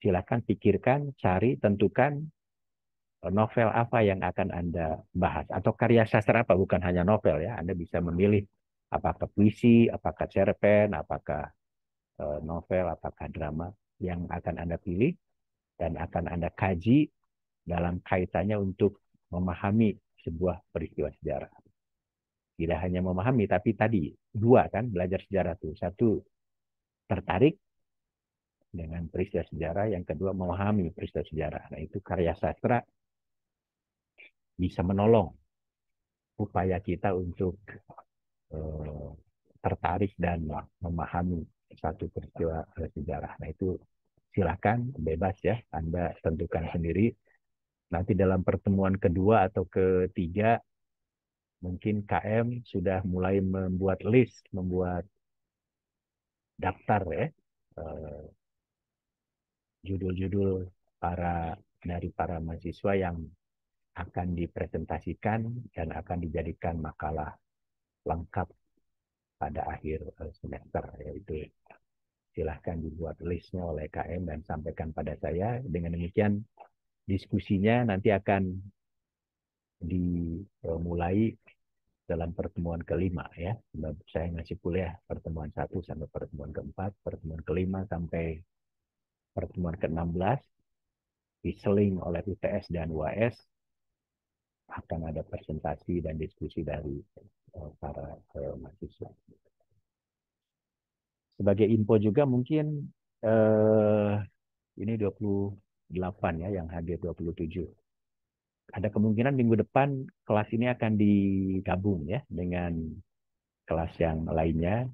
silakan pikirkan, cari, tentukan novel apa yang akan Anda bahas atau karya sastra apa, bukan hanya novel ya. Anda bisa memilih apakah puisi, apakah cerpen, apakah novel, apakah drama yang akan Anda pilih dan akan Anda kaji dalam kaitannya untuk memahami sebuah peristiwa sejarah. Tidak hanya memahami, tapi tadi dua kan belajar sejarah itu. Satu, tertarik dengan peristiwa sejarah. Yang kedua, memahami peristiwa sejarah. Nah, itu karya sastra bisa menolong upaya kita untuk eh, tertarik dan memahami satu peristiwa sejarah. Nah, itu silakan bebas ya, Anda tentukan sendiri. Nanti dalam pertemuan kedua atau ketiga, mungkin KM sudah mulai membuat list, membuat daftar ya, judul-judul dari para mahasiswa yang akan dipresentasikan dan akan dijadikan makalah lengkap pada akhir semester, yaitu silahkan dibuat listnya oleh KM dan sampaikan pada saya. Dengan demikian diskusinya nanti akan dimulai dalam pertemuan kelima ya. Saya ngasih kuliah pertemuan satu sampai pertemuan keempat, pertemuan kelima sampai pertemuan ke-16 diseling oleh UTS dan UAS akan ada presentasi dan diskusi dari para mahasiswa. Sebagai info juga mungkin ini 28 ya yang hadir 27. Ada kemungkinan minggu depan kelas ini akan digabung ya dengan kelas yang lainnya.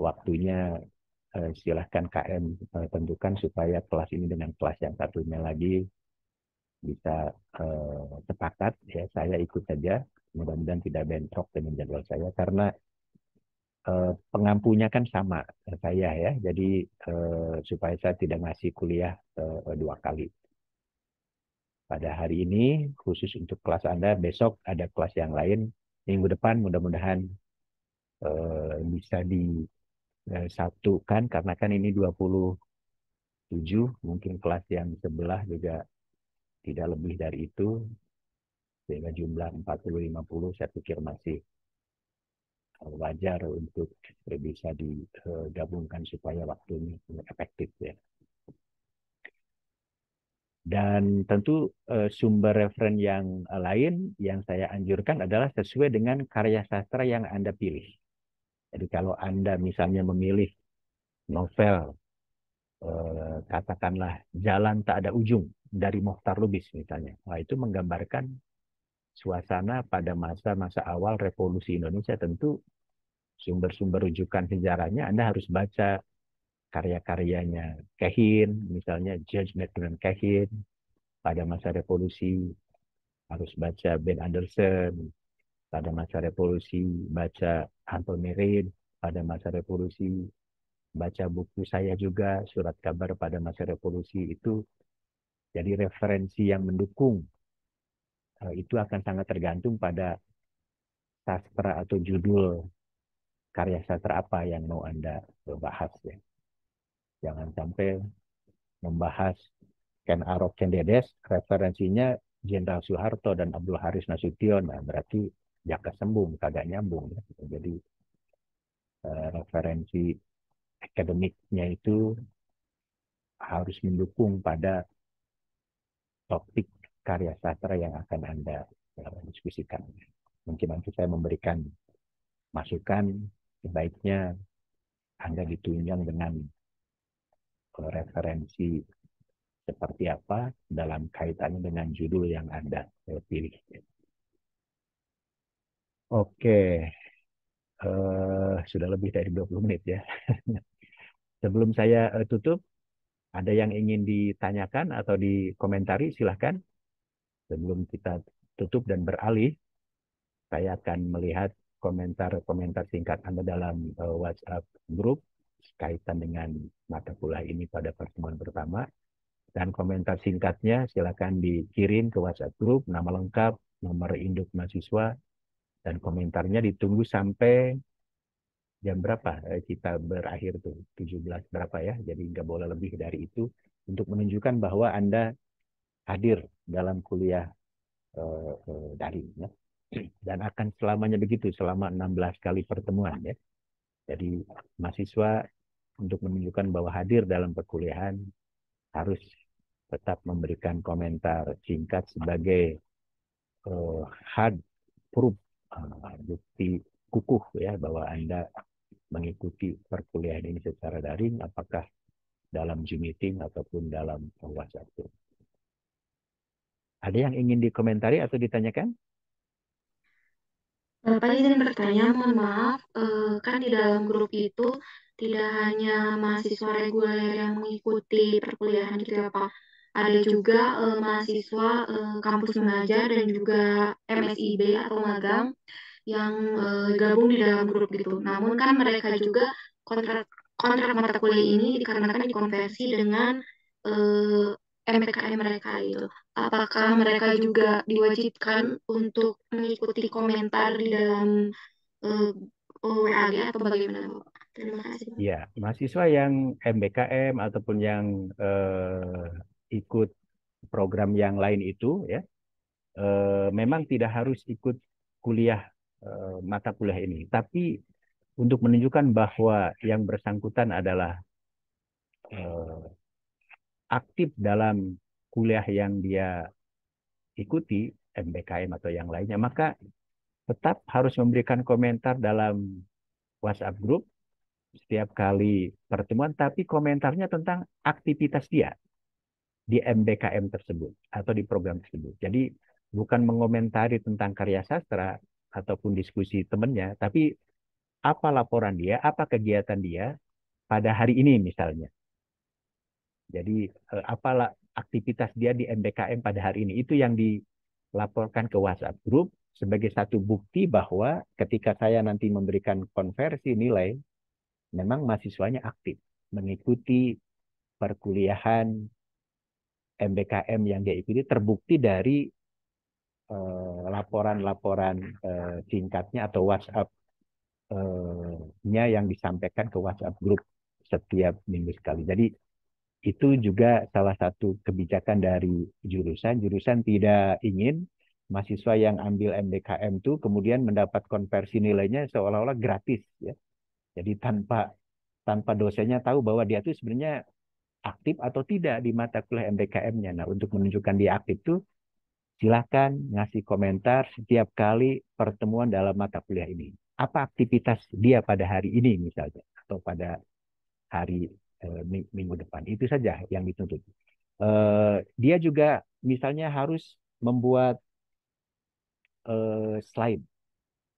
Waktunya silahkan KM tentukan supaya kelas ini dengan kelas yang satunya lagi bisa sepakat ya, saya ikut saja, mudah-mudahan tidak bentrok dengan jadwal saya karena pengampunya kan sama saya ya, jadi supaya saya tidak ngasih kuliah dua kali. Pada hari ini khusus untuk kelas Anda, besok ada kelas yang lain, minggu depan mudah-mudahan bisa disatukan karena kan ini 27, mungkin kelas yang sebelah juga tidak lebih dari itu, sehingga jumlah 40-50 saya pikir masih wajar untuk bisa digabungkan supaya waktunya efektif ya. Dan tentu sumber referen yang lain yang saya anjurkan adalah sesuai dengan karya sastra yang Anda pilih. Jadi kalau Anda misalnya memilih novel, katakanlah Jalan Tak Ada Ujung dari Mokhtar Lubis misalnya, nah, itu menggambarkan suasana pada masa-masa awal revolusi Indonesia. Tentu sumber-sumber rujukan sejarahnya Anda harus baca karya-karyanya Kehin, misalnya George Macdonald Kehin pada masa revolusi, harus baca Ben Anderson pada masa revolusi, baca Anthony Reid pada masa revolusi, baca buku saya juga Surat Kabar pada masa revolusi. Itu jadi referensi yang mendukung itu akan sangat tergantung pada sastra atau judul karya sastra apa yang mau Anda bahas ya. Jangan sampai membahas Ken Arok Cendedes, referensinya Jenderal Soeharto dan Abdul Haris Nasution, nah berarti Jaka Sembung, kagak nyambung ya. Jadi referensi akademiknya itu harus mendukung pada topik karya sastra yang akan Anda diskusikan. Mungkin nanti saya memberikan masukan, sebaiknya Anda ditunjang dengan referensi seperti apa dalam kaitannya dengan judul yang Anda pilih. Oke, sudah lebih dari 20 menit ya. Sebelum saya tutup, ada yang ingin ditanyakan atau dikomentari, silahkan. Sebelum kita tutup dan beralih, saya akan melihat komentar-komentar singkat Anda dalam WhatsApp grup kaitan dengan mata kuliah ini pada pertemuan pertama. Dan komentar singkatnya silakan dikirim ke WhatsApp grup, nama lengkap, nomor induk mahasiswa, dan komentarnya ditunggu sampai jam berapa kita berakhir tuh, 17 berapa ya, jadi nggak boleh lebih dari itu, untuk menunjukkan bahwa Anda hadir dalam kuliah daring ya. Dan akan selamanya begitu, selama 16 kali pertemuan ya. Jadi mahasiswa untuk menunjukkan bahwa hadir dalam perkuliahan harus tetap memberikan komentar singkat sebagai hard proof, bukti kukuh ya bahwa Anda mengikuti perkuliahan ini secara daring, apakah dalam Zoom meeting ataupun dalam WhatsApp. Ada yang ingin dikomentari atau ditanyakan? Bapak izin bertanya, mohon maaf, kan di dalam grup itu tidak hanya mahasiswa reguler yang mengikuti perkuliahan gitu ya Pak. Ada juga mahasiswa kampus mengajar dan juga MSIB atau magang yang gabung di dalam grup gitu. Namun kan mereka juga kontrak kontrak mata kuliah ini dikarenakan dikonversi dengan eh, MPKM mereka gitu. Apakah mereka juga diwajibkan untuk mengikuti komentar di dalam eh, WAG atau bagaimana, Pak? Terima kasih. Ya, mahasiswa yang MBKM ataupun yang ikut program yang lain itu ya, memang tidak harus ikut kuliah mata kuliah ini. Tapi untuk menunjukkan bahwa yang bersangkutan adalah aktif dalam kuliah yang dia ikuti, MBKM atau yang lainnya, maka tetap harus memberikan komentar dalam WhatsApp group setiap kali pertemuan, tapi komentarnya tentang aktivitas dia di MBKM tersebut atau di program tersebut. Jadi bukan mengomentari tentang karya sastra ataupun diskusi temannya, tapi apa laporan dia, apa kegiatan dia pada hari ini misalnya. Jadi apalah aktivitas dia di MBKM pada hari ini. Itu yang dilaporkan ke WhatsApp group sebagai satu bukti bahwa ketika saya nanti memberikan konversi nilai, memang mahasiswanya aktif mengikuti perkuliahan MBKM yang dia ikuti, terbukti dari laporan-laporan singkatnya atau WhatsApp-nya yang disampaikan ke WhatsApp group setiap minggu sekali. Jadi itu juga salah satu kebijakan dari jurusan. Jurusan tidak ingin mahasiswa yang ambil MBKM itu kemudian mendapat konversi nilainya seolah-olah gratis ya. Jadi tanpa dosennya tahu bahwa dia itu sebenarnya aktif atau tidak di mata kuliah MBKM-nya. Nah, untuk menunjukkan dia aktif itu silakan ngasih komentar setiap kali pertemuan dalam mata kuliah ini. Apa aktivitas dia pada hari ini misalnya atau pada hari minggu depan. Itu saja yang dituntut. Dia juga misalnya harus membuat slide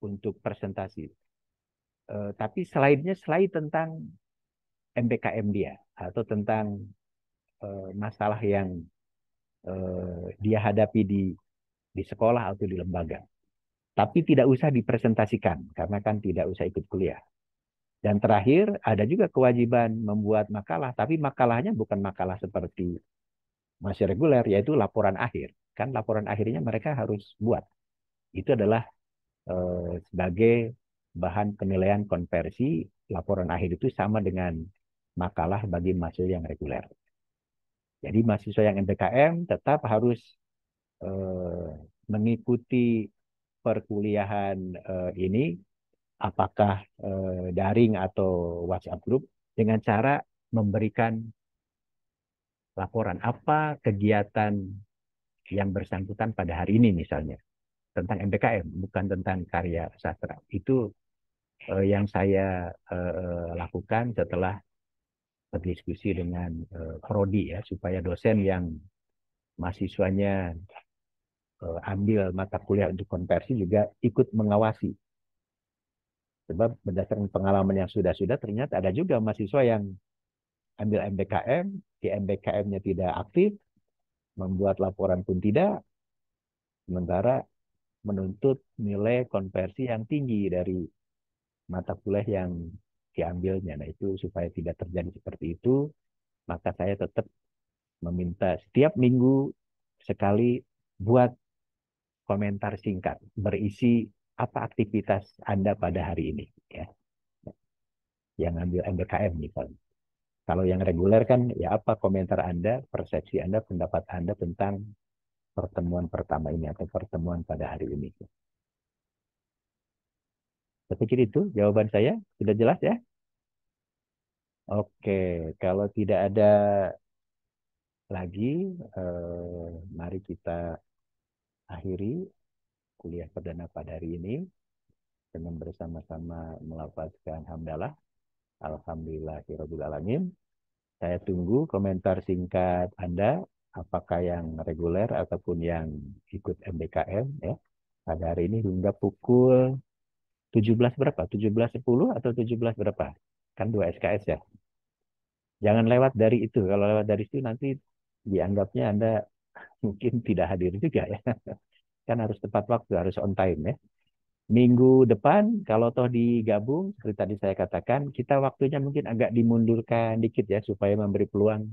untuk presentasi. Tapi slide-nya slide tentang MBKM dia atau tentang masalah yang dia hadapi di sekolah atau di lembaga. Tapi tidak usah dipresentasikan karena kan tidak usah ikut kuliah. Dan terakhir ada juga kewajiban membuat makalah, tapi makalahnya bukan makalah seperti masih reguler, yaitu laporan akhir. kan laporan akhirnya mereka harus buat. Itu adalah sebagai bahan penilaian konversi. Laporan akhir itu sama dengan makalah bagi mahasiswa yang reguler. Jadi mahasiswa yang MPKM tetap harus mengikuti perkuliahan ini, apakah daring atau WhatsApp group, dengan cara memberikan laporan apa kegiatan yang bersangkutan pada hari ini misalnya. Tentang MPKM, bukan tentang karya sastra. Itu yang saya lakukan setelah berdiskusi dengan prodi ya, supaya dosen yang mahasiswanya ambil mata kuliah untuk konversi juga ikut mengawasi. Sebab berdasarkan pengalaman yang sudah-sudah, ternyata ada juga mahasiswa yang ambil MBKM, di MBKM-nya tidak aktif, membuat laporan pun tidak, sementara menuntut nilai konversi yang tinggi dari mata kuliah yang diambilnya. Nah, itu supaya tidak terjadi seperti itu, maka saya tetap meminta setiap minggu sekali buat komentar singkat berisi apa aktivitas Anda pada hari ini, ya. Yang ambil MBKM misalnya. Kalau yang reguler kan ya apa komentar Anda, persepsi Anda, pendapat Anda tentang pertemuan pertama ini atau pertemuan pada hari ini. Saya pikir itu jawaban saya sudah jelas ya. Oke, kalau tidak ada lagi, mari kita akhiri kuliah perdana pada hari ini dengan bersama-sama melafazkan hamdalah. Alhamdulillahirabbil alamin. Saya tunggu komentar singkat Anda, apakah yang reguler ataupun yang ikut MBKM ya. Pada hari ini hingga pukul 17 berapa? 17.10 atau 17 berapa? Kan 2 SKS ya. Jangan lewat dari itu. Kalau lewat dari itu nanti dianggapnya Anda mungkin tidak hadir juga ya. Kan harus tepat waktu, harus on time ya. Minggu depan kalau toh digabung seperti tadi saya katakan, kita waktunya mungkin agak dimundurkan dikit ya supaya memberi peluang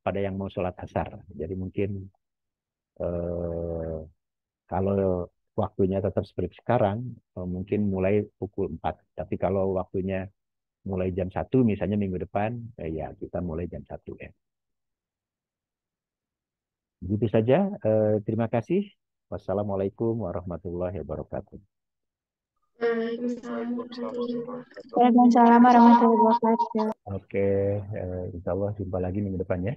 pada yang mau sholat asar. Jadi mungkin eh, kalau waktunya tetap seperti sekarang, mungkin mulai pukul 4. Tapi kalau waktunya mulai jam 1 misalnya minggu depan, ya kita mulai jam 1 ya. Begitu saja. Terima kasih. Wassalamualaikum warahmatullahi wabarakatuh. Waalaikumsalam warahmatullahi wabarakatuh. Waalaikumsalam warahmatullahi wabarakatuh. Oke, insya Allah jumpa lagi minggu depan ya.